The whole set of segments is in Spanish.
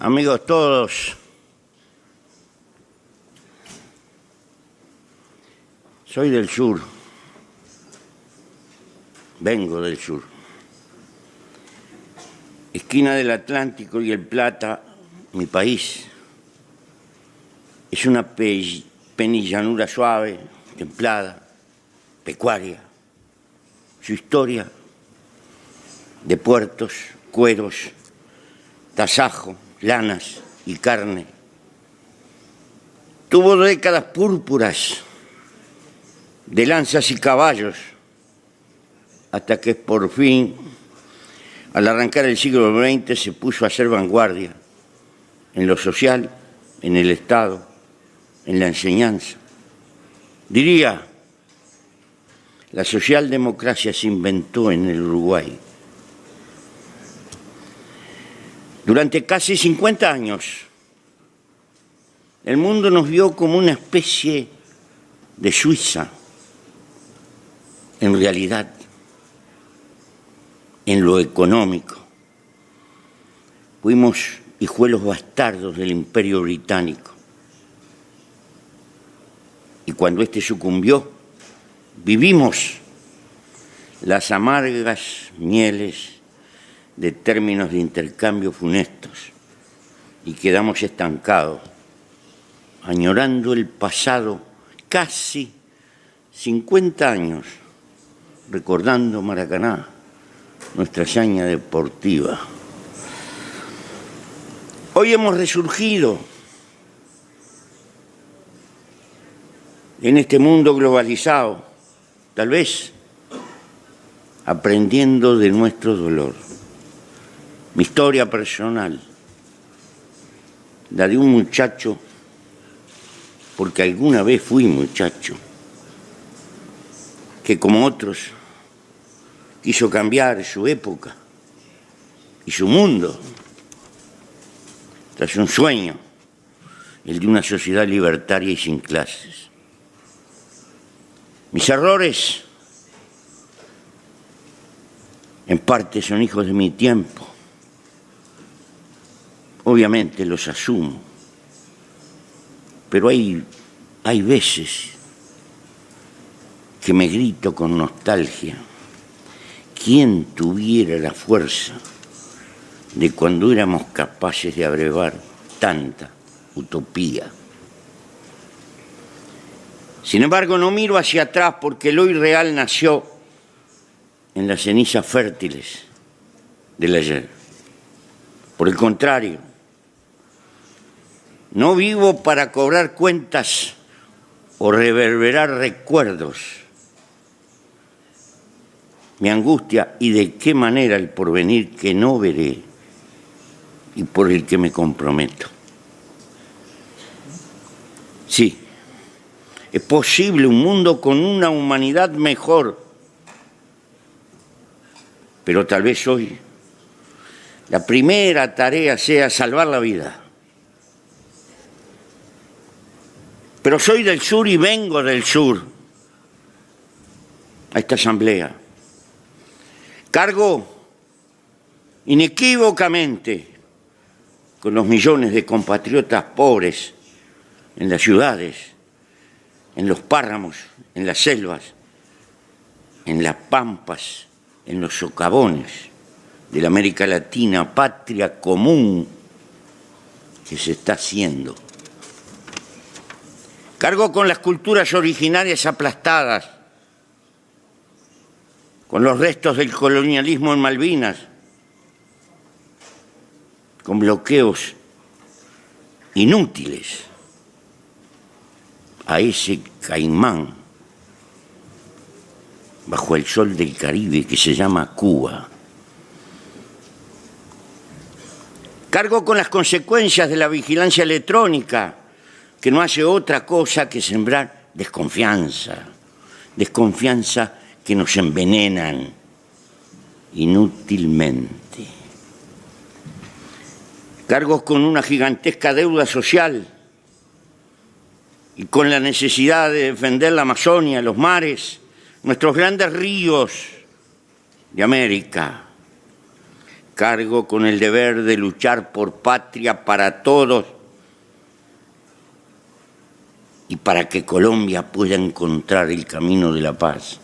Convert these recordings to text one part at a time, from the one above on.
Amigos todos, soy del sur, vengo del sur. Esquina del Atlántico y el Plata, mi país, es una penillanura suave, templada, pecuaria. Su historia de puertos, cueros, tasajo, lanas y carne. Tuvo décadas púrpuras de lanzas y caballos, hasta que por fin, al arrancar el siglo XX, se puso a hacer vanguardia en lo social, en el Estado, en la enseñanza. Diría, la socialdemocracia se inventó en el Uruguay. Durante casi 50 años, el mundo nos vio como una especie de Suiza, en realidad, en lo económico. Fuimos hijuelos bastardos del Imperio Británico. Y cuando éste sucumbió, vivimos las amargas mieles de términos de intercambio funestos y quedamos estancados, añorando el pasado casi 50 años, recordando Maracaná, nuestra hazaña deportiva. Hoy hemos resurgido en este mundo globalizado, tal vez aprendiendo de nuestro dolor. Mi historia personal, la de un muchacho, porque alguna vez fui muchacho, que como otros quiso cambiar su época y su mundo tras un sueño, el de una sociedad libertaria y sin clases. Mis errores, en parte, son hijos de mi tiempo. Obviamente los asumo, pero hay veces que me grito con nostalgia. ¿Quién tuviera la fuerza de cuando éramos capaces de abrevar tanta utopía? Sin embargo, no miro hacia atrás porque el hoy real nació en las cenizas fértiles del ayer. Por el contrario, no vivo para cobrar cuentas o reverberar recuerdos. Mi angustia y de qué manera el porvenir que no veré y por el que me comprometo. Sí, es posible un mundo con una humanidad mejor, pero tal vez hoy la primera tarea sea salvar la vida. Pero soy del sur y vengo del sur a esta asamblea. Cargo inequívocamente con los millones de compatriotas pobres en las ciudades, en los páramos, en las selvas, en las pampas, en los socavones de la América Latina, patria común que se está haciendo. Cargo con las culturas originarias aplastadas, con los restos del colonialismo en Malvinas, con bloqueos inútiles a ese caimán bajo el sol del Caribe que se llama Cuba. Cargo con las consecuencias de la vigilancia electrónica, que no hace otra cosa que sembrar desconfianza, desconfianza que nos envenenan inútilmente. Cargo con una gigantesca deuda social y con la necesidad de defender la Amazonia, los mares, nuestros grandes ríos de América. Cargo con el deber de luchar por patria para todos y para que Colombia pueda encontrar el camino de la paz.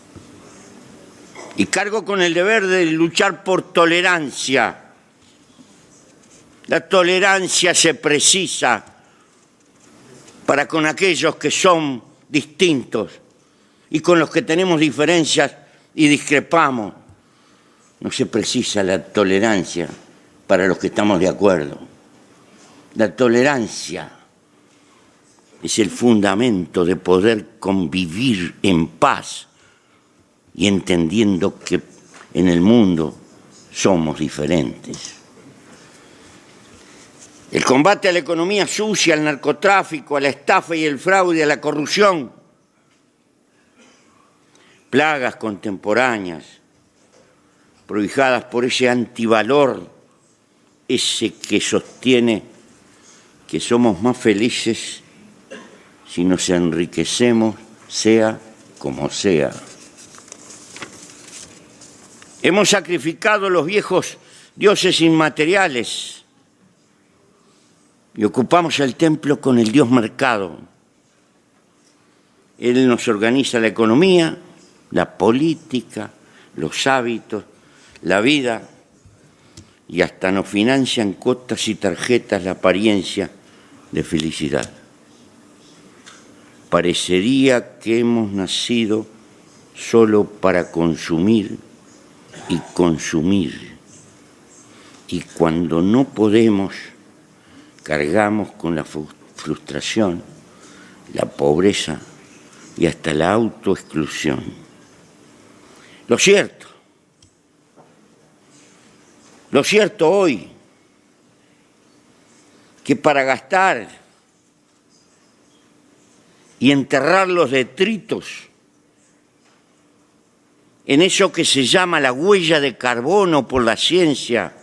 Y cargo con el deber de luchar por tolerancia. La tolerancia se precisa para con aquellos que son distintos y con los que tenemos diferencias y discrepamos. No se precisa la tolerancia para los que estamos de acuerdo. La tolerancia es el fundamento de poder convivir en paz y entendiendo que en el mundo somos diferentes. El combate a la economía sucia, al narcotráfico, a la estafa y el fraude, a la corrupción, plagas contemporáneas, prohijadas por ese antivalor, ese que sostiene que somos más felices si nos enriquecemos, sea como sea. Hemos sacrificado los viejos dioses inmateriales y ocupamos el templo con el dios mercado. Él nos organiza la economía, la política, los hábitos, la vida, y hasta nos financian cuotas y tarjetas la apariencia de felicidad. Parecería que hemos nacido solo para consumir y consumir, y cuando no podemos, cargamos con la frustración, la pobreza y hasta la autoexclusión. Lo cierto hoy, que para gastar y enterrar los detritos en eso que se llama la huella de carbono por la ciencia,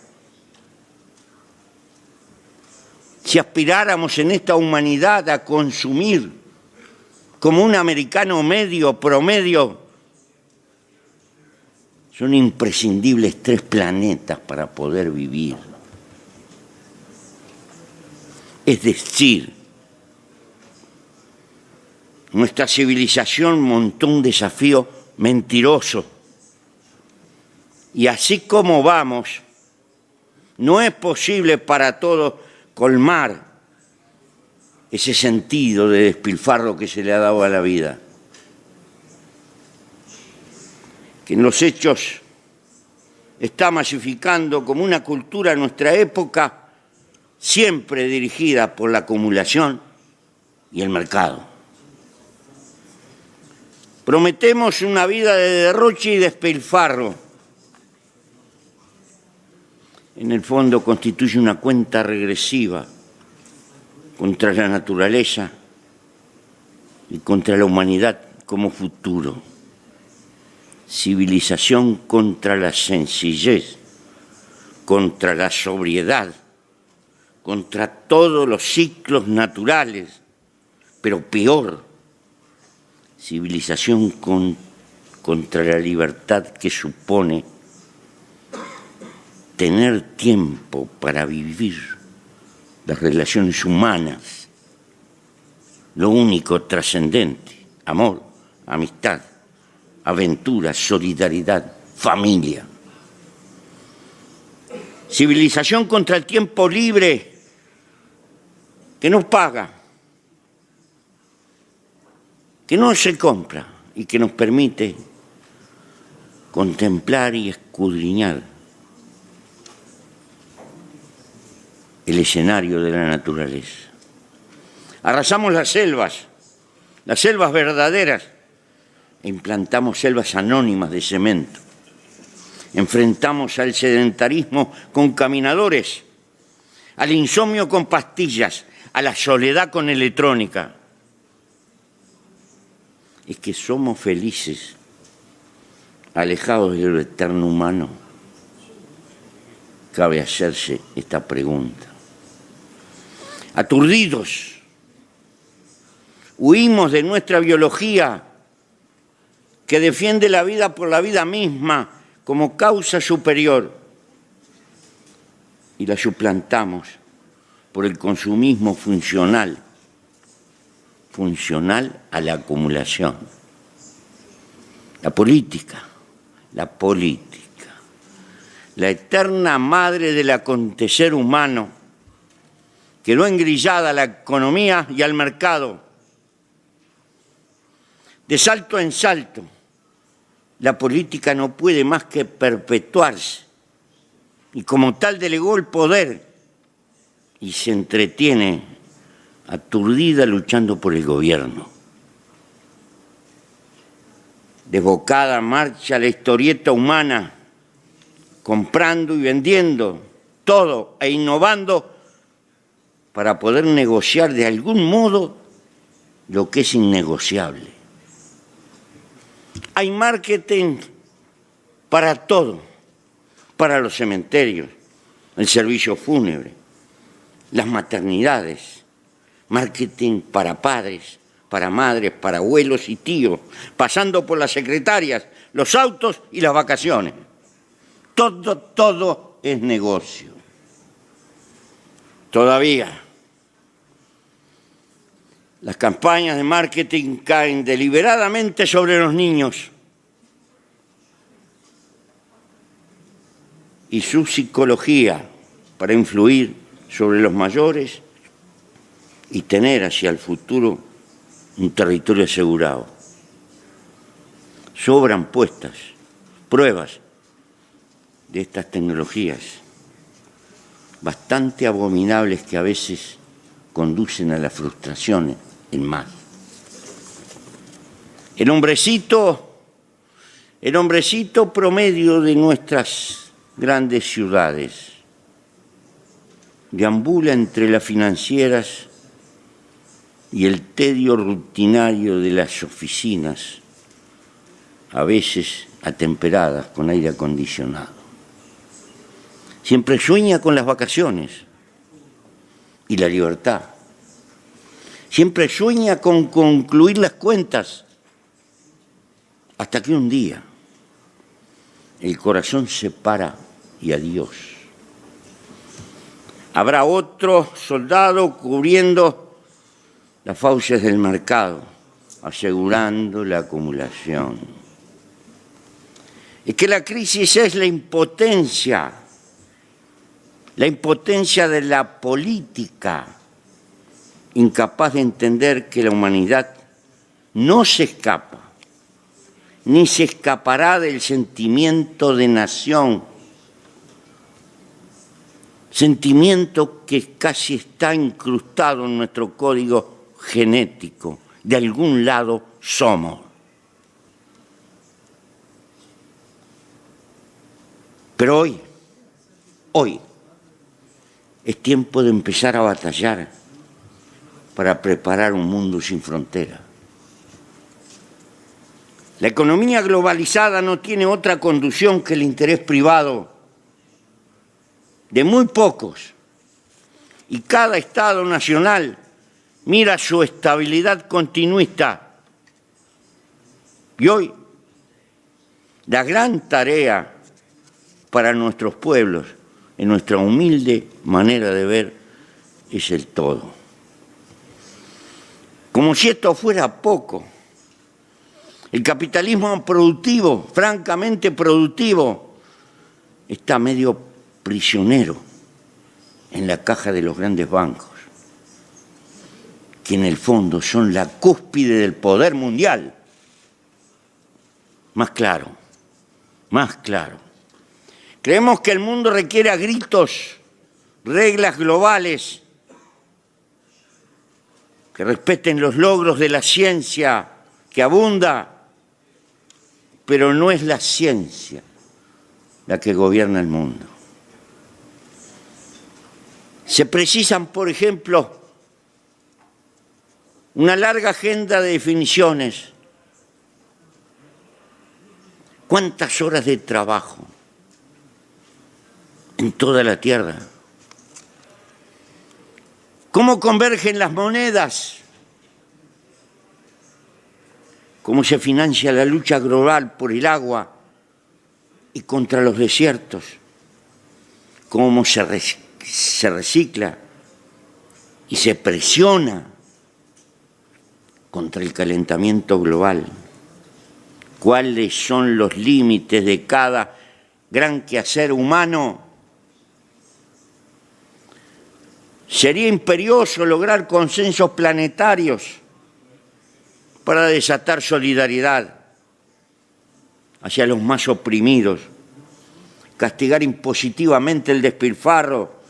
si aspiráramos en esta humanidad a consumir como un americano medio, promedio, son imprescindibles 3 planetas para poder vivir. Es decir, nuestra civilización montó un desafío mentiroso. Y así como vamos, no es posible para todos colmar ese sentido de despilfarro que se le ha dado a la vida. Que en los hechos está masificando como una cultura en nuestra época siempre dirigida por la acumulación y el mercado. Prometemos una vida de derroche y despilfarro. En el fondo constituye una cuenta regresiva contra la naturaleza y contra la humanidad como futuro. Civilización contra la sencillez, contra la sobriedad, contra todos los ciclos naturales, pero peor, civilización contra la libertad que supone tener tiempo para vivir las relaciones humanas, lo único trascendente, amor, amistad, aventura, solidaridad, familia. Civilización contra el tiempo libre que nos paga, que no se compra y que nos permite contemplar y escudriñar el escenario de la naturaleza. Arrasamos las selvas verdaderas, e implantamos selvas anónimas de cemento. Enfrentamos al sedentarismo con caminadores, al insomnio con pastillas, a la soledad con electrónica. Es que somos felices, alejados de lo eterno humano. Cabe hacerse esta pregunta. Aturdidos, huimos de nuestra biología que defiende la vida por la vida misma como causa superior. y la suplantamos por el consumismo funcional a la acumulación. La política, la eterna madre del acontecer humano, quedó engrillada a la economía y al mercado. De salto en salto, la política no puede más que perpetuarse y como tal delegó el poder y se entretiene aturdida luchando por el gobierno. Desbocada marcha la historieta humana, comprando y vendiendo todo e innovando para poder negociar de algún modo lo que es innegociable. Hay marketing para todo, para los cementerios, el servicio fúnebre, las maternidades, marketing para padres, para madres, para abuelos y tíos, pasando por las secretarias, los autos y las vacaciones. Todo es negocio. Todavía las campañas de marketing caen deliberadamente sobre los niños y su psicología para influir sobre los mayores y tener hacia el futuro un territorio asegurado. Sobran pruebas de estas tecnologías, bastante abominables que a veces conducen a la frustración en más. El hombrecito promedio de nuestras grandes ciudades deambula entre las financieras y el tedio rutinario de las oficinas, a veces atemperadas con aire acondicionado. Siempre sueña con las vacaciones y la libertad. Siempre sueña con concluir las cuentas, hasta que un día el corazón se para y adiós. Habrá otro soldado cubriendo las fauces del mercado, asegurando la acumulación. Es que la crisis es la impotencia de la política, incapaz de entender que la humanidad no se escapa, ni se escapará del sentimiento de nación, sentimiento que casi está incrustado en nuestro código genético. De algún lado somos. Pero hoy es tiempo de empezar a batallar para preparar un mundo sin frontera. La economía globalizada no tiene otra conducción que el interés privado de muy pocos, y cada Estado nacional mira su estabilidad continuista. Y hoy la gran tarea para nuestros pueblos, en nuestra humilde manera de ver, es el todo. Como si esto fuera poco, el capitalismo productivo, francamente productivo, está medio prisionero en la caja de los grandes bancos, que en el fondo son la cúspide del poder mundial. Más claro. Creemos que el mundo requiere a gritos reglas globales que respeten los logros de la ciencia que abunda, pero no es la ciencia la que gobierna el mundo. Se precisan, por ejemplo, una larga agenda de definiciones. ¿Cuántas horas de trabajo en toda la Tierra? ¿Cómo convergen las monedas? ¿Cómo se financia la lucha global por el agua y contra los desiertos? ¿Cómo se rescata se recicla y se presiona contra el calentamiento global. ¿Cuáles son los límites de cada gran quehacer humano? Sería imperioso lograr consensos planetarios para desatar solidaridad hacia los más oprimidos, castigar impositivamente el despilfarro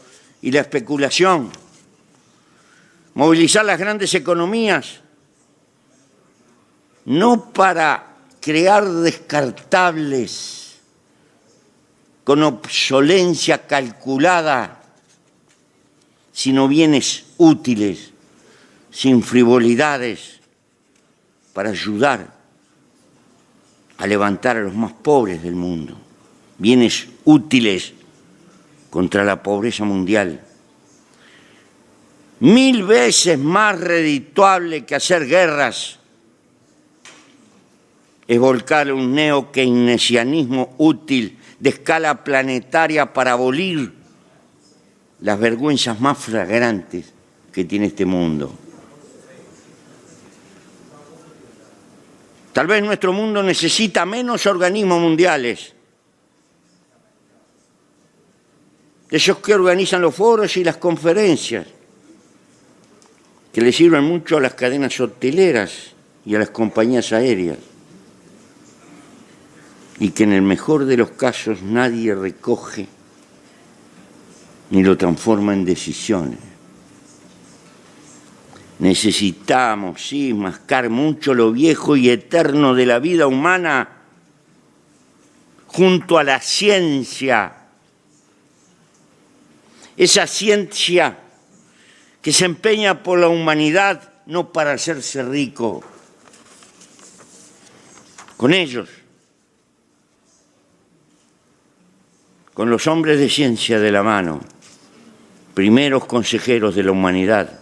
y la especulación, movilizar las grandes economías, no para crear descartables con obsolencia calculada, sino bienes útiles, sin frivolidades, para ayudar a levantar a los más pobres del mundo. Bienes útiles contra la pobreza mundial. 1000 veces más redituable que hacer guerras es volcar un neo-keynesianismo útil de escala planetaria para abolir las vergüenzas más flagrantes que tiene este mundo. Tal vez nuestro mundo necesita menos organismos mundiales, de esos que organizan los foros y las conferencias, que le sirven mucho a las cadenas hoteleras y a las compañías aéreas, y que en el mejor de los casos nadie recoge ni lo transforma en decisiones. Necesitamos, sí, mascar mucho lo viejo y eterno de la vida humana junto a la ciencia. Esa ciencia que se empeña por la humanidad no para hacerse rico. Con ellos, con los hombres de ciencia de la mano, primeros consejeros de la humanidad,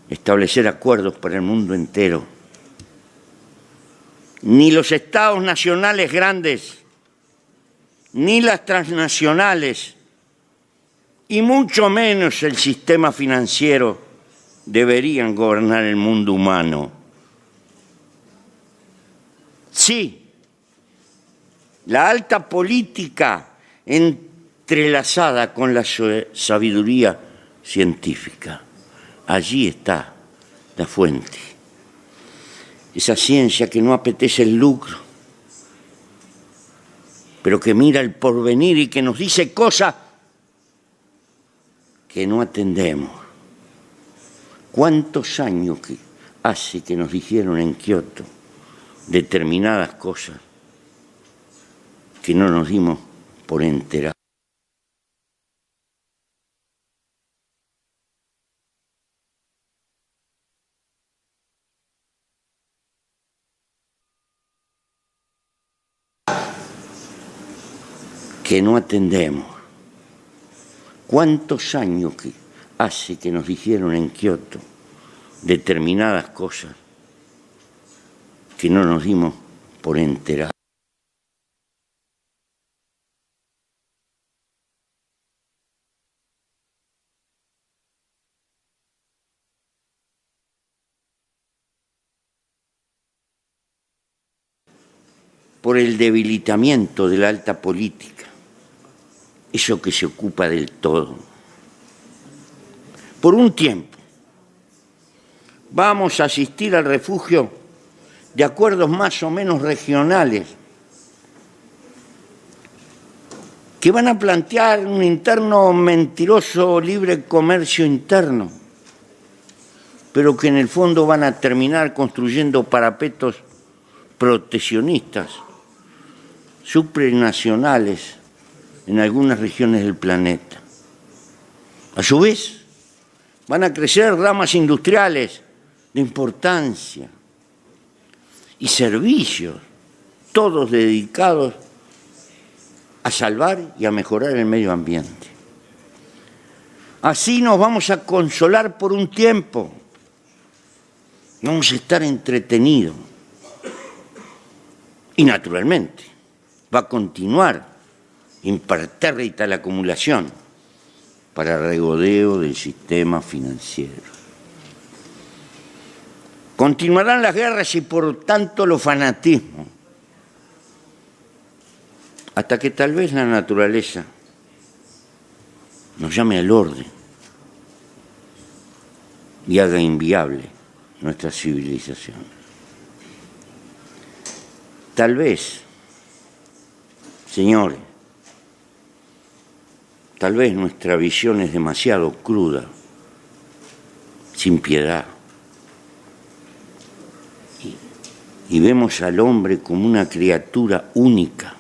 establecer acuerdos para el mundo entero. Ni los estados nacionales grandes, ni las transnacionales, y mucho menos el sistema financiero deberían gobernar el mundo humano. Sí, la alta política entrelazada con la sabiduría científica. Allí está la fuente. Esa ciencia que no apetece el lucro, pero que mira el porvenir y que nos dice cosas que no atendemos. ¿Cuántos años hace que nos dijeron en Kioto determinadas cosas que no nos dimos por enterados? Que no atendemos. ¿Cuántos años hace que nos dijeron en Kioto determinadas cosas que no nos dimos por enterados? Por el debilitamiento de la alta política, eso que se ocupa del todo. Por un tiempo vamos a asistir al refugio de acuerdos más o menos regionales que van a plantear un interno mentiroso libre comercio interno, pero que en el fondo van a terminar construyendo parapetos proteccionistas supranacionales en algunas regiones del planeta. A su vez, van a crecer ramas industriales de importancia y servicios, todos dedicados a salvar y a mejorar el medio ambiente. Así nos vamos a consolar por un tiempo, vamos a estar entretenidos. Y naturalmente va a continuar impertérrita la acumulación para regodeo del sistema financiero. Continuarán las guerras y por tanto los fanatismos, hasta que tal vez la naturaleza nos llame al orden y haga inviable nuestra civilización. Tal vez, señores, tal vez nuestra visión es demasiado cruda, sin piedad, y vemos al hombre como una criatura única,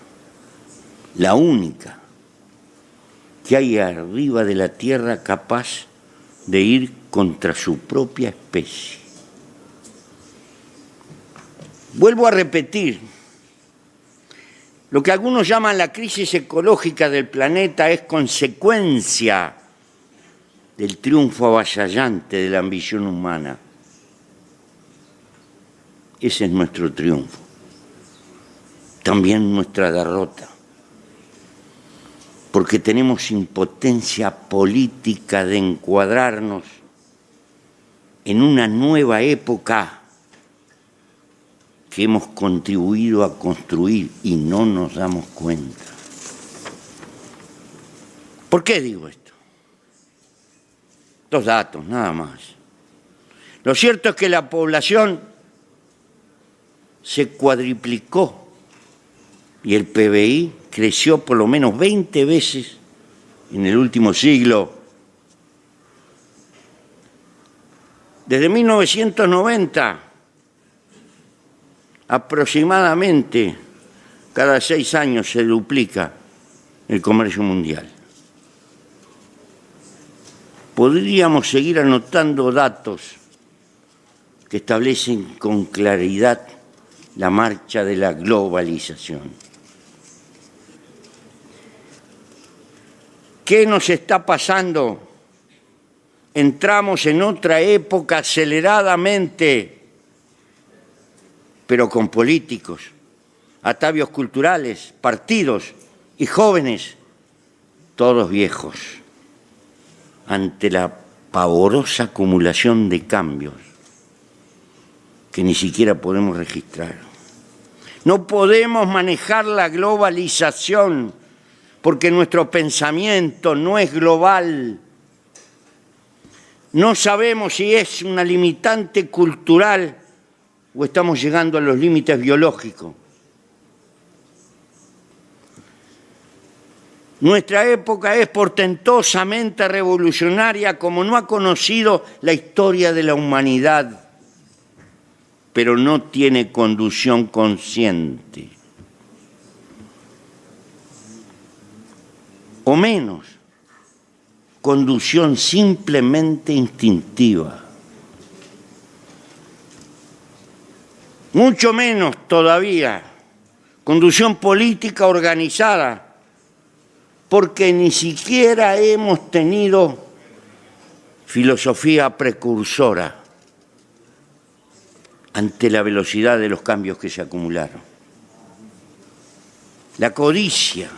la única que hay arriba de la tierra capaz de ir contra su propia especie. Vuelvo a repetir, lo que algunos llaman la crisis ecológica del planeta es consecuencia del triunfo avasallante de la ambición humana. Ese es nuestro triunfo, también nuestra derrota, porque tenemos impotencia política de encuadrarnos en una nueva época que hemos contribuido a construir y no nos damos cuenta. ¿Por qué digo esto? Dos datos, nada más. Lo cierto es que la población se cuadriplicó y el PBI creció por lo menos 20 veces en el último siglo. Desde 1990, aproximadamente cada 6 años se duplica el comercio mundial. Podríamos seguir anotando datos que establecen con claridad la marcha de la globalización. ¿Qué nos está pasando? Entramos en otra época aceleradamente, pero con políticos, atavios culturales, partidos y jóvenes, todos viejos, ante la pavorosa acumulación de cambios que ni siquiera podemos registrar. No podemos manejar la globalización porque nuestro pensamiento no es global. No sabemos si es una limitante cultural o estamos llegando a los límites biológicos. Nuestra época es portentosamente revolucionaria como no ha conocido la historia de la humanidad, pero no tiene conducción consciente. O menos, conducción simplemente instintiva. Mucho menos todavía, conducción política organizada, porque ni siquiera hemos tenido filosofía precursora ante la velocidad de los cambios que se acumularon. La codicia,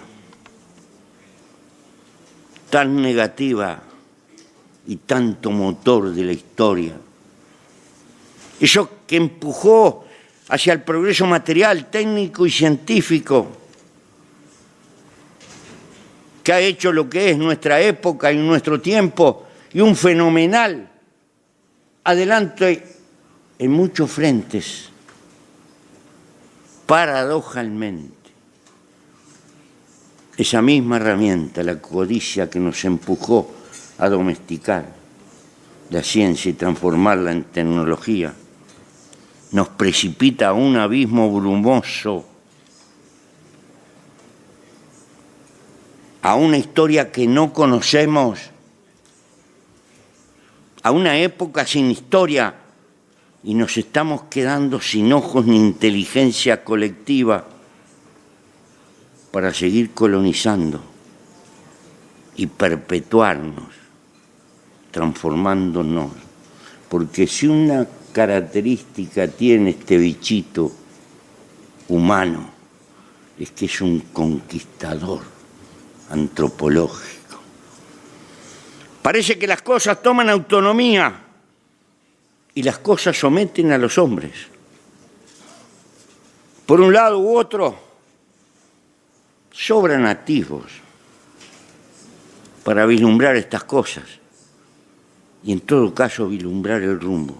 tan negativa y tanto motor de la historia, eso que empujó hacia el progreso material, técnico y científico, que ha hecho lo que es nuestra época y nuestro tiempo, y un fenomenal adelante en muchos frentes, paradojalmente. Esa misma herramienta, la codicia que nos empujó a domesticar la ciencia y transformarla en tecnología, nos precipita a un abismo brumoso, a una historia que no conocemos, a una época sin historia, y nos estamos quedando sin ojos ni inteligencia colectiva para seguir colonizando y perpetuarnos, transformándonos. Porque si una característica tiene este bichito humano, es que es un conquistador antropológico. Parece que las cosas toman autonomía y las cosas someten a los hombres. Por un lado u otro, sobran atisbos para vislumbrar estas cosas y en todo caso vislumbrar el rumbo.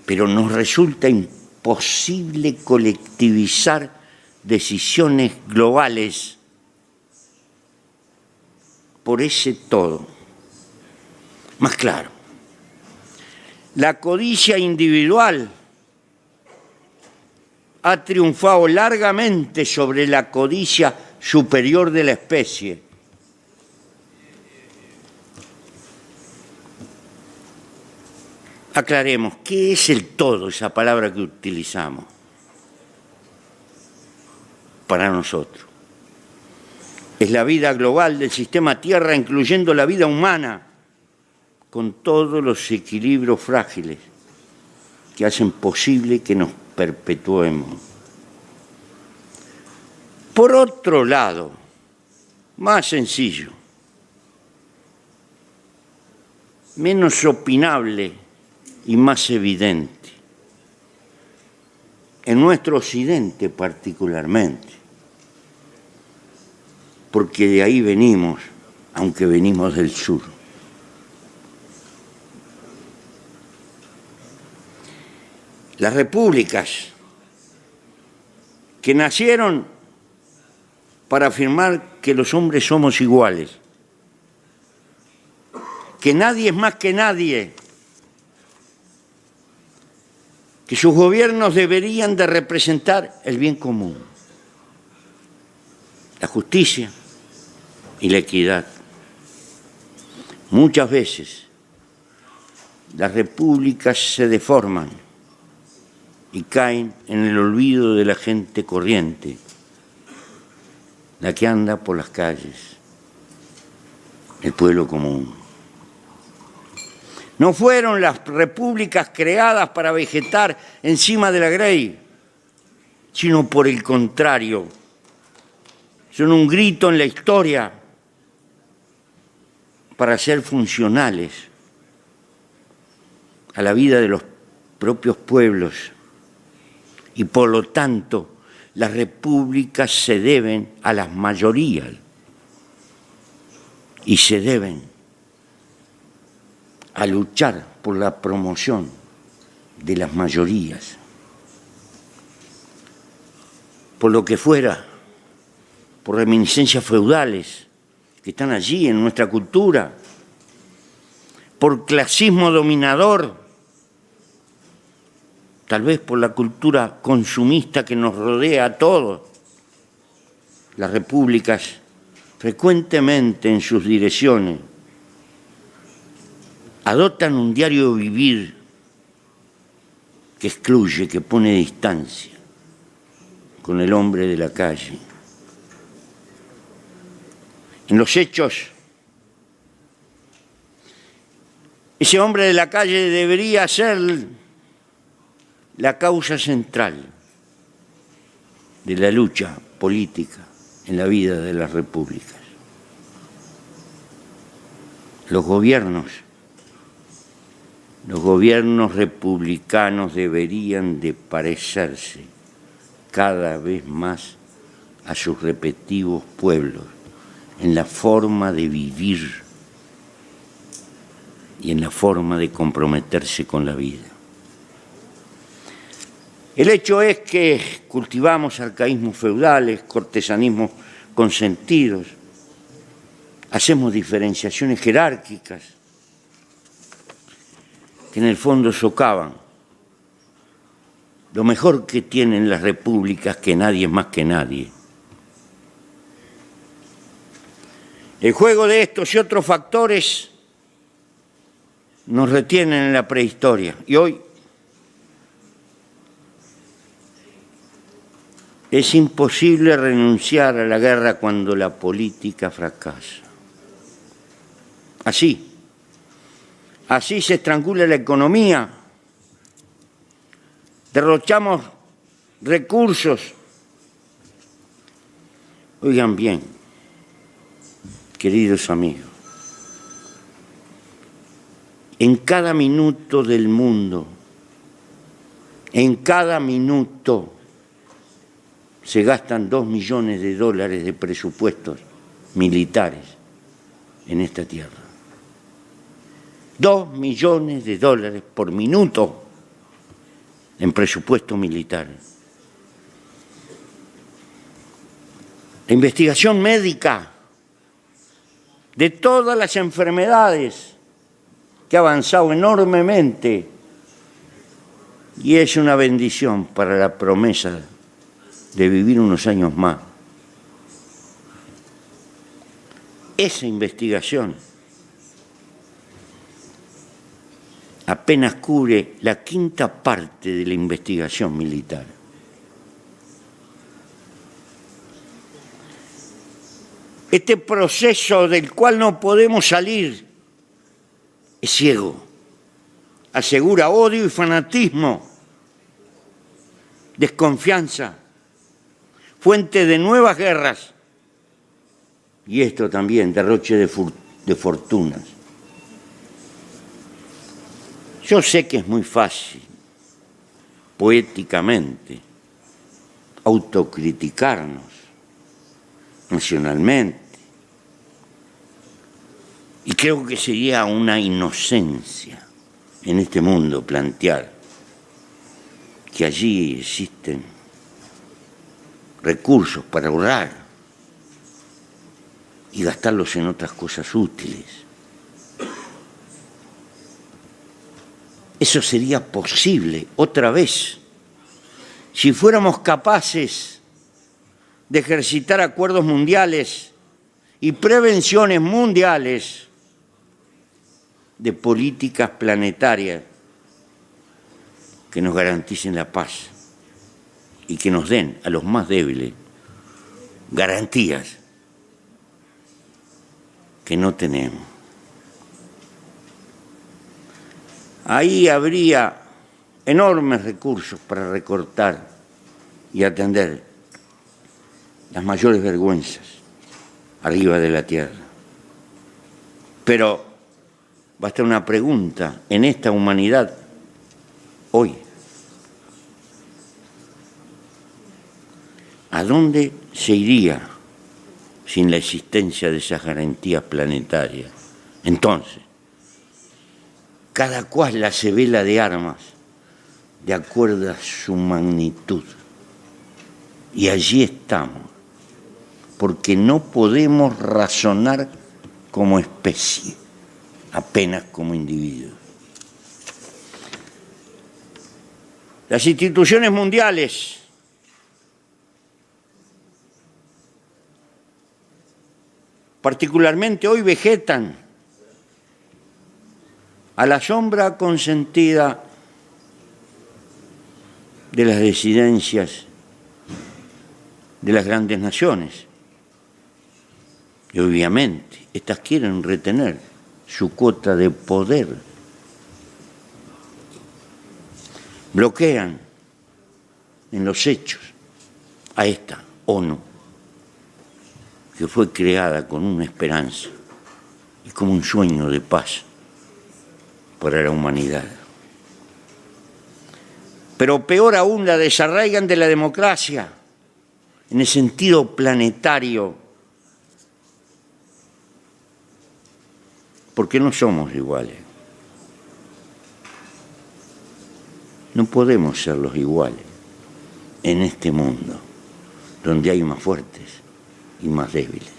Pero nos resulta imposible colectivizar decisiones globales por ese todo. Más claro, la codicia individual ha triunfado largamente sobre la codicia superior de la especie. Aclaremos, ¿qué es el todo, esa palabra que utilizamos para nosotros? Es la vida global del sistema Tierra, incluyendo la vida humana, con todos los equilibrios frágiles que hacen posible que nos perpetuemos. Por otro lado, más sencillo, menos opinable y más evidente, en nuestro occidente particularmente, porque de ahí venimos, aunque venimos del sur. Las repúblicas que nacieron para afirmar que los hombres somos iguales, que nadie es más que nadie, que sus gobiernos deberían de representar el bien común, la justicia y la equidad. Muchas veces las repúblicas se deforman y caen en el olvido de la gente corriente, la que anda por las calles, el pueblo común. No fueron las repúblicas creadas para vegetar encima de la grey, sino por el contrario, son un grito en la historia para ser funcionales a la vida de los propios pueblos y por lo tanto las repúblicas se deben a las mayorías y se deben a luchar por la promoción de las mayorías. Por lo que fuera, por reminiscencias feudales que están allí en nuestra cultura, por clasismo dominador, tal vez por la cultura consumista que nos rodea a todos. Las repúblicas frecuentemente en sus direcciones adoptan un diario vivir que excluye, que pone distancia con el hombre de la calle. En los hechos, ese hombre de la calle debería ser la causa central de la lucha política en la vida de las repúblicas. Los gobiernos republicanos deberían de parecerse cada vez más a sus respectivos pueblos en la forma de vivir y en la forma de comprometerse con la vida. El hecho es que cultivamos arcaísmos feudales, cortesanismos consentidos, hacemos diferenciaciones jerárquicas que en el fondo socavan lo mejor que tienen las repúblicas, que nadie es más que nadie. El juego de estos y otros factores nos retienen en la prehistoria y hoy es imposible renunciar a la guerra cuando la política fracasa. Así se estrangula la economía, derrochamos recursos. Oigan bien, queridos amigos, En cada minuto del mundo, en cada minuto se gastan 2 millones de dólares de presupuestos militares en esta tierra. 2 millones de dólares por minuto en presupuestos militares. La investigación médica de todas las enfermedades que ha avanzado enormemente y es una bendición para la promesa de vivir unos años más. Esa investigación apenas cubre la quinta parte de la investigación militar. Este proceso del cual no podemos salir es ciego, asegura odio y fanatismo, desconfianza, fuente de nuevas guerras y esto también, derroche de fortunas. Yo sé que es muy fácil, poéticamente, autocriticarnos nacionalmente. Y creo que sería una inocencia en este mundo plantear que allí existen recursos para ahorrar y gastarlos en otras cosas útiles. Eso sería posible otra vez si fuéramos capaces de ejercitar acuerdos mundiales y prevenciones mundiales de políticas planetarias que nos garanticen la paz y que nos den a los más débiles garantías que no tenemos. Ahí habría enormes recursos para recortar y atender las mayores vergüenzas arriba de la tierra. Pero basta una pregunta en esta humanidad hoy. ¿A dónde se iría sin la existencia de esas garantías planetarias? Entonces, cada cual la se vela de armas de acuerdo a su magnitud. Y allí estamos, porque no podemos razonar como especie, apenas como individuos. Las instituciones mundiales particularmente hoy vegetan a la sombra consentida de las disidencias de las grandes naciones. Y obviamente, estas quieren retener su cuota de poder. Bloquean en los hechos a esta ONU, que fue creada con una esperanza y como un sueño de paz para la humanidad. Pero peor aún, la desarraigan de la democracia en el sentido planetario, porque no somos iguales. No podemos ser los iguales en este mundo donde hay más fuertes y más débiles.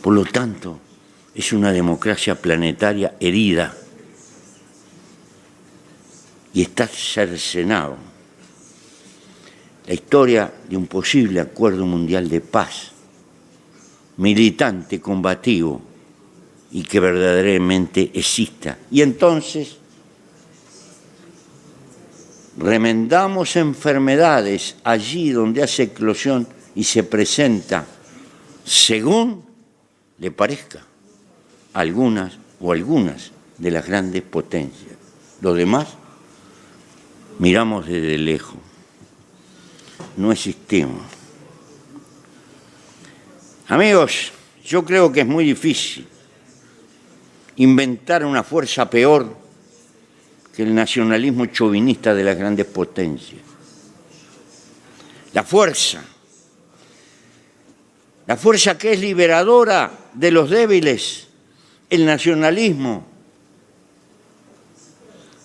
Por lo tanto, es una democracia planetaria herida y está cercenado. La historia de un posible acuerdo mundial de paz, militante, combativo y que verdaderamente exista. Y entonces remendamos enfermedades allí donde hace eclosión y se presenta según le parezca algunas de las grandes potencias. Los demás miramos desde lejos, no existimos. Amigos, yo creo que es muy difícil inventar una fuerza peor que el nacionalismo chauvinista de las grandes potencias. La fuerza que es liberadora de los débiles, el nacionalismo,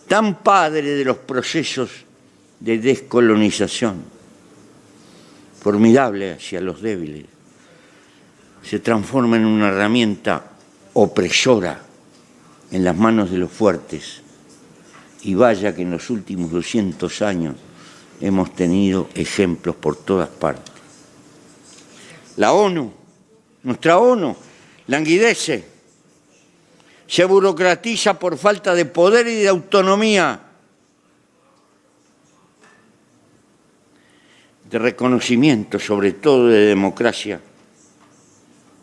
tan padre de los procesos de descolonización, formidable hacia los débiles, se transforma en una herramienta opresora en las manos de los fuertes. Y vaya que en los últimos 200 años hemos tenido ejemplos por todas partes. La ONU, nuestra ONU, languidece, se burocratiza por falta de poder y de autonomía, de reconocimiento, sobre todo de democracia,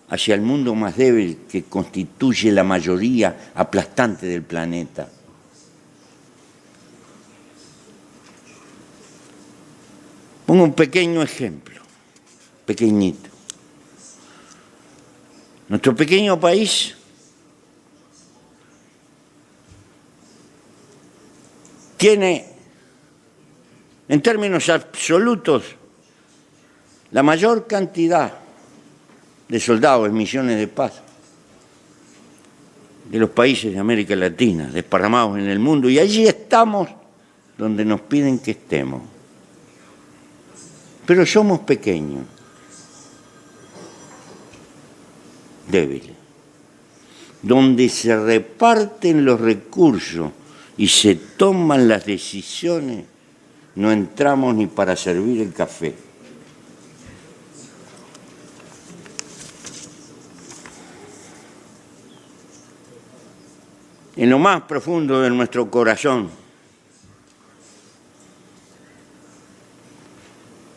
hacia el mundo más débil que constituye la mayoría aplastante del planeta. Pongo un pequeño ejemplo, pequeñito. Nuestro pequeño país tiene, en términos absolutos, la mayor cantidad de soldados en misiones de paz de los países de América Latina, desparramados en el mundo, y allí estamos donde nos piden que estemos. Pero somos pequeños, débiles, donde se reparten los recursos y se toman las decisiones, no entramos ni para servir el café. En lo más profundo de nuestro corazón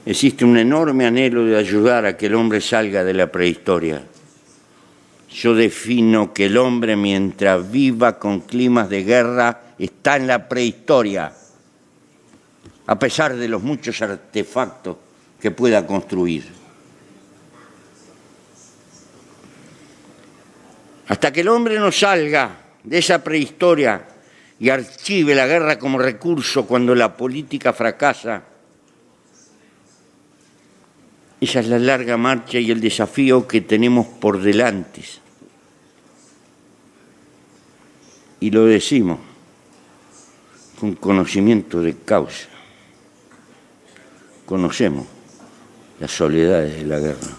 existe un enorme anhelo de ayudar a que el hombre salga de la prehistoria. Yo defino que el hombre, mientras viva con climas de guerra, está en la prehistoria, a pesar de los muchos artefactos que pueda construir. Hasta que el hombre no salga de esa prehistoria y archive la guerra como recurso cuando la política fracasa, esa es la larga marcha y el desafío que tenemos por delante. Y lo decimos con conocimiento de causa. Conocemos las soledades de la guerra.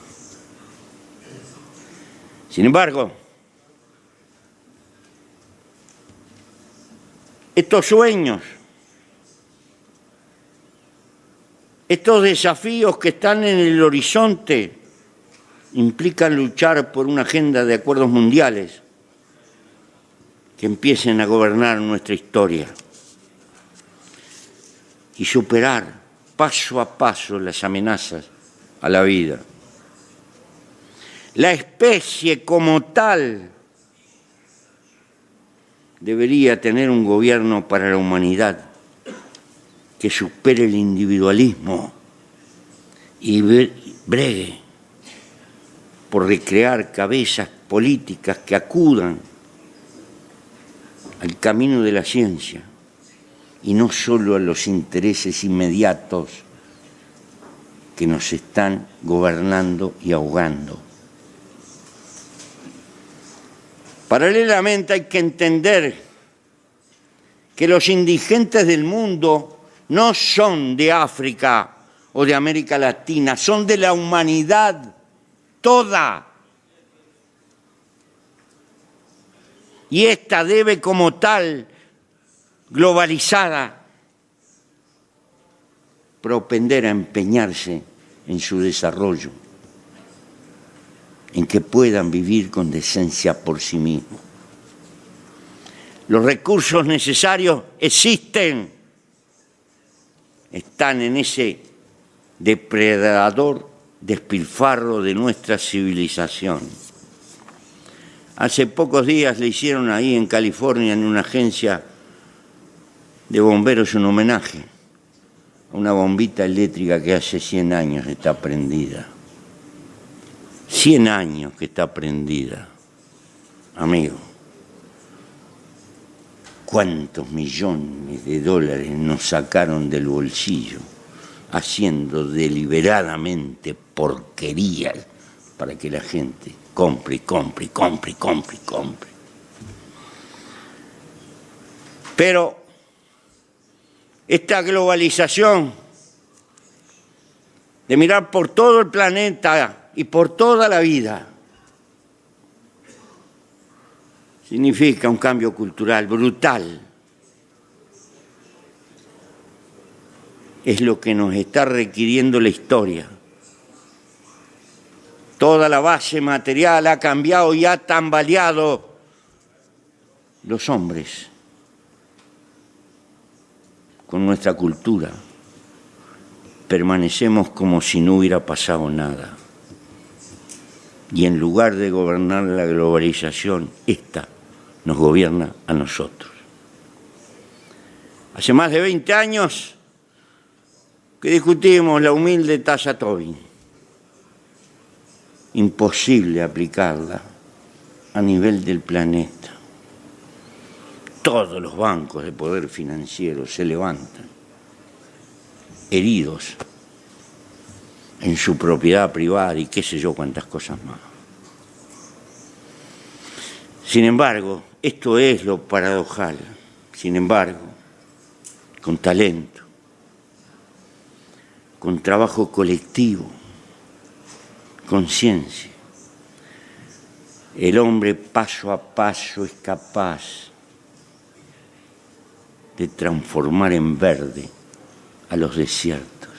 Sin embargo, estos sueños, estos desafíos que están en el horizonte implican luchar por una agenda de acuerdos mundiales que empiecen a gobernar nuestra historia y superar paso a paso las amenazas a la vida. La especie como tal debería tener un gobierno para la humanidad que supere el individualismo y bregue por recrear cabezas políticas que acudan al camino de la ciencia y no solo a los intereses inmediatos que nos están gobernando y ahogando. Paralelamente hay que entender que los indigentes del mundo no son de África o de América Latina, son de la humanidad toda. Y esta debe como tal, globalizada, propender a empeñarse en su desarrollo, en que puedan vivir con decencia por sí mismos. Los recursos necesarios existen, están en ese depredador despilfarro de nuestra civilización. Hace pocos días le hicieron ahí en California, en una agencia de bomberos, un homenaje a una bombita eléctrica que hace 100 años está prendida. 100 años que está prendida, amigo. ¿Cuántos millones de dólares nos sacaron del bolsillo haciendo deliberadamente porquerías para que la gente compre, compre, compre, compre, compre? Pero esta globalización de mirar por todo el planeta y por toda la vida significa un cambio cultural brutal. Es lo que nos está requiriendo la historia. Toda la base material ha cambiado y ha tambaleado. Los hombres, con nuestra cultura, permanecemos como si no hubiera pasado nada. Y en lugar de gobernar la globalización, esta nos gobierna a nosotros. Hace más de 20 años que discutimos la humilde tasa Tobin. Imposible aplicarla a nivel del planeta. Todos los bancos de poder financiero se levantan, heridos en su propiedad privada y qué sé yo cuántas cosas más. Sin embargo, esto es lo paradojal. Sin embargo, con talento, con trabajo colectivo, con ciencia, el hombre paso a paso es capaz de transformar en verde a los desiertos.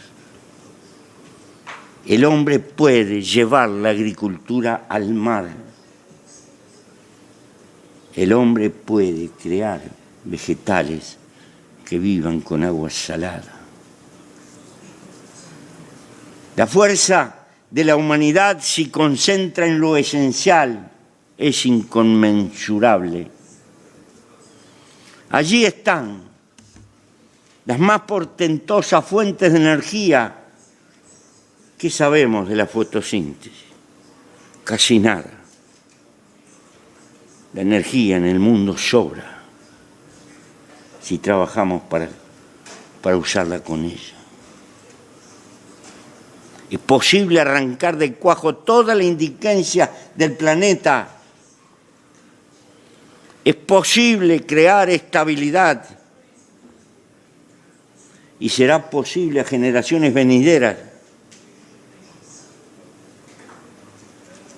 El hombre puede llevar la agricultura al mar. El hombre puede crear vegetales que vivan con agua salada. La fuerza de la humanidad se concentra en lo esencial, es inconmensurable. Allí están las más portentosas fuentes de energía. ¿Qué sabemos de la fotosíntesis? Casi nada. La energía en el mundo sobra si trabajamos para usarla con ella. Es posible arrancar del cuajo toda la indigencia del planeta. Es posible crear estabilidad. Y será posible a generaciones venideras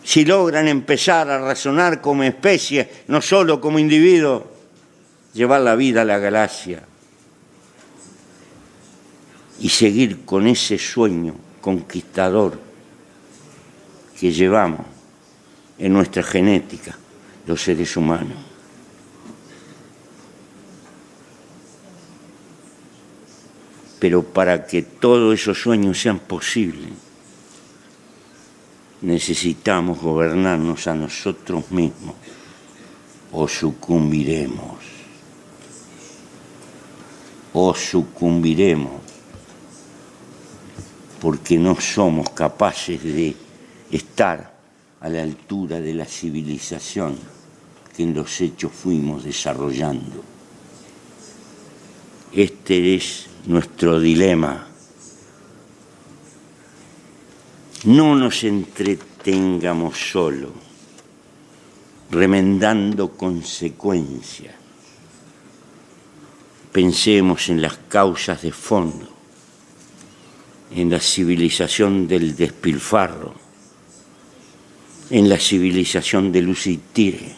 si logran empezar a razonar como especie, no solo como individuo, llevar la vida a la galaxia y seguir con ese sueño conquistador que llevamos en nuestra genética los seres humanos. Pero para que todos esos sueños sean posibles, necesitamos gobernarnos a nosotros mismos o sucumbiremos. O sucumbiremos porque no somos capaces de estar a la altura de la civilización que en los hechos fuimos desarrollando. Este es nuestro dilema. No nos entretengamos solo, remendando consecuencias. Pensemos en las causas de fondo, en la civilización del despilfarro, en la civilización del uso y tire,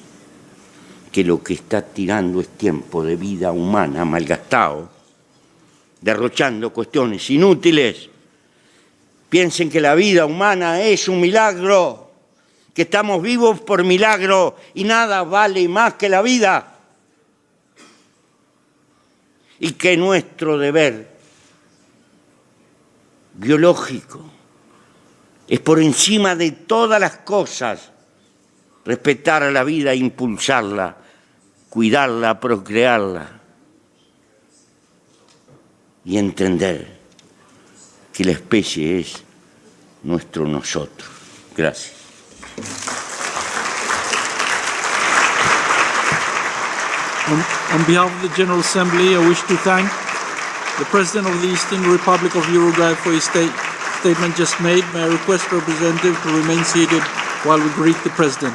que lo que está tirando es tiempo de vida humana malgastado, derrochando cuestiones inútiles. Piensen que la vida humana es un milagro, que estamos vivos por milagro y nada vale más que la vida. Y que nuestro deber biológico es por encima de todas las cosas respetar a la vida, impulsarla, cuidarla, procrearla y entender que la especie es nuestro nosotros. Gracias. On behalf of the General Assembly, I wish to thank the President of the Eastern Republic of Uruguay for his statement just made. May I request the representative to remain seated while we greet the President.